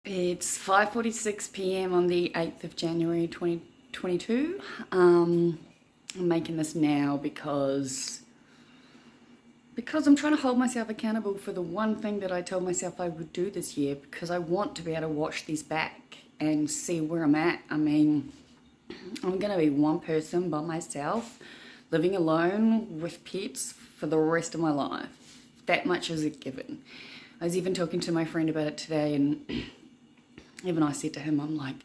It's 5:46 p.m. on the 8th of January 2022. I'm making this now because I'm trying to hold myself accountable for the one thing that I told myself I would do this year, because I want to be able to watch these back and see where I'm at. I mean, I'm going to be one person by myself, living alone with pets for the rest of my life. That much is a given. I was even talking to my friend about it today, and even I said to him, I'm like,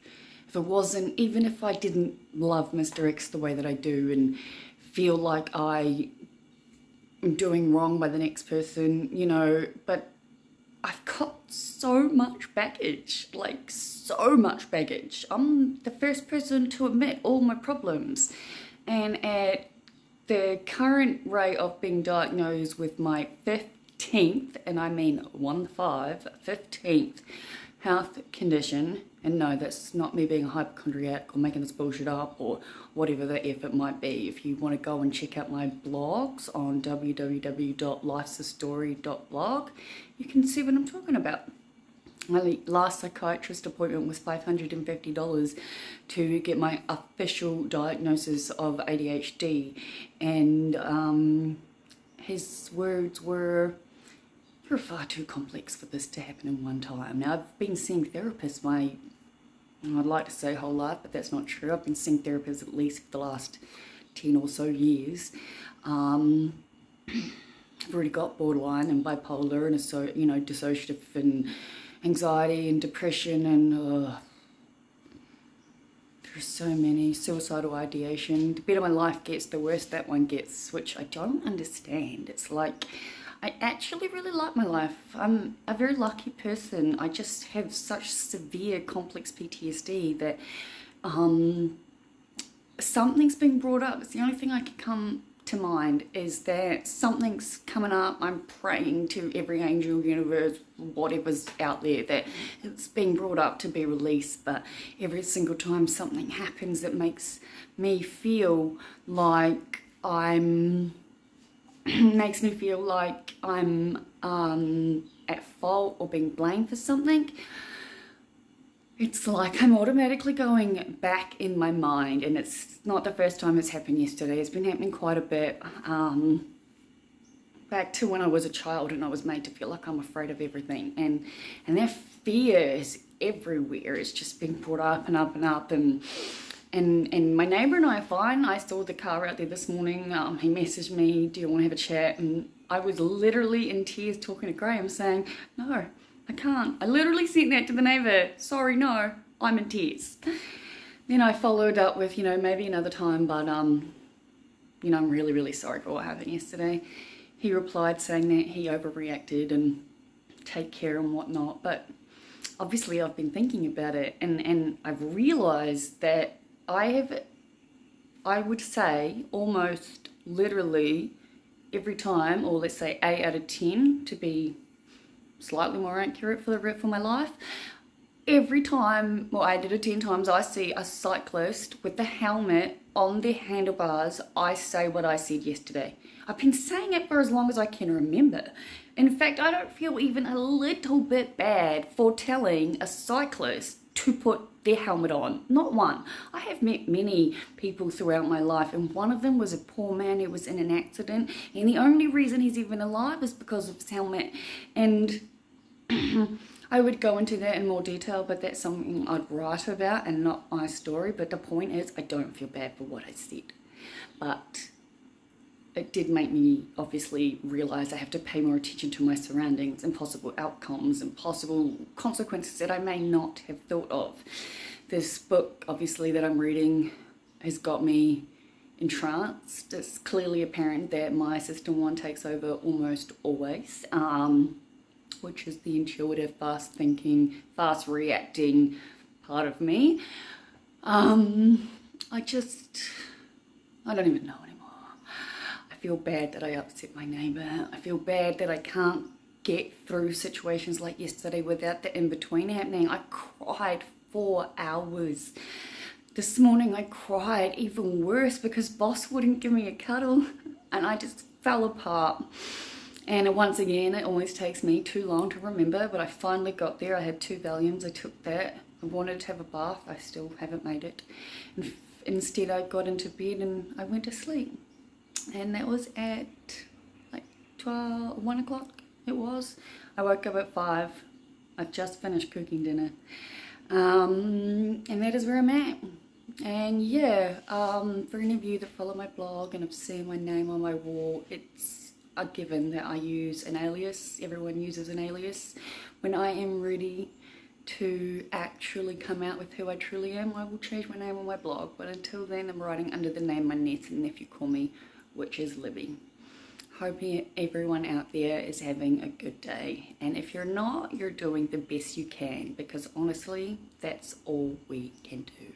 even if I didn't love Mr. X the way that I do and feel like I am doing wrong by the next person, but I've got so much baggage, like so much baggage. I'm the first person to admit all my problems. And at the current rate of being diagnosed with my 15th, and I mean 15th health condition, and no, that's not me being a hypochondriac or making this bullshit up or whatever the F it might be. If you want to go and check out my blogs on www.lifesastory.blog, you can see what I'm talking about. My last psychiatrist appointment was $550 to get my official diagnosis of ADHD, and his words were, "You're far too complex for this to happen in one time." Now, I've been seeing therapists I'd like to say whole life, but that's not true. I've been seeing therapists at least for the last 10 or so years. I've already got borderline and bipolar and dissociative and anxiety and depression, and there's so many. Suicidal ideation. The better my life gets, the worse that one gets, which I don't understand. It's like, I actually really like my life. I'm a very lucky person. I just have such severe complex PTSD that something's been brought up. It's the only thing I can come to mind, is that something's coming up. I'm praying to every angel, universe, whatever's out there, that it's being brought up to be released. But every single time something happens that makes me feel like I'm at fault or being blamed for something, it's like I'm automatically going back in my mind. And it's not the first time it's happened yesterday. It's been happening quite a bit. Back to when I was a child and I was made to feel like I'm afraid of everything. And that fear is everywhere. It's just been brought up and up and up. And my neighbour and I are fine. I saw the car out there this morning. He messaged me, "Do you want to have a chat?" And I was literally in tears talking to Graham, saying, "No, I can't." I literally sent that to the neighbour. "Sorry, no, I'm in tears." Then I followed up with, maybe another time, but, I'm really, really sorry for what happened yesterday. He replied saying that he overreacted and take care and whatnot. But obviously I've been thinking about it, and I've realised that I would say almost literally every time, or let's say 8 out of 10 to be slightly more accurate for my life, every time, or 8 out of 10 times I see a cyclist with the helmet on their handlebars, I say what I said yesterday. I've been saying it for as long as I can remember. In fact, I don't feel even a little bit bad for telling a cyclist to put their helmet on. Not one. I have met many people throughout my life, and one of them was a poor man who was in an accident, and the only reason he's even alive is because of his helmet. And I would go into that in more detail, but that's something I'd write about and not my story. But the point is, I don't feel bad for what I said. But it did make me obviously realise I have to pay more attention to my surroundings and possible outcomes and possible consequences that I may not have thought of. This book, obviously, that I'm reading has got me entranced. It's clearly apparent that my system 1 takes over almost always, which is the intuitive, fast thinking, fast reacting part of me. I don't even know anymore. I feel bad that I upset my neighbour. I feel bad that I can't get through situations like yesterday without the in-between happening. I cried 4 hours. This morning I cried even worse because boss wouldn't give me a cuddle, and I just fell apart. And once again, it always takes me too long to remember, but I finally got there. I had 2 Valiums, I took that. I wanted to have a bath, I still haven't made it. And instead I got into bed and I went to sleep. And that was at like 1 o'clock it was. I woke up at 5. I've just finished cooking dinner. And that is where I'm at. And yeah, for any of you that follow my blog and have seen my name on my wall, it's a given that I use an alias. Everyone uses an alias. When I am ready to actually come out with who I truly am, I will change my name on my blog. But until then, I'm writing under the name my niece and nephew call me, which is Libby. Hope everyone out there is having a good day. And if you're not, you're doing the best you can, because honestly, that's all we can do.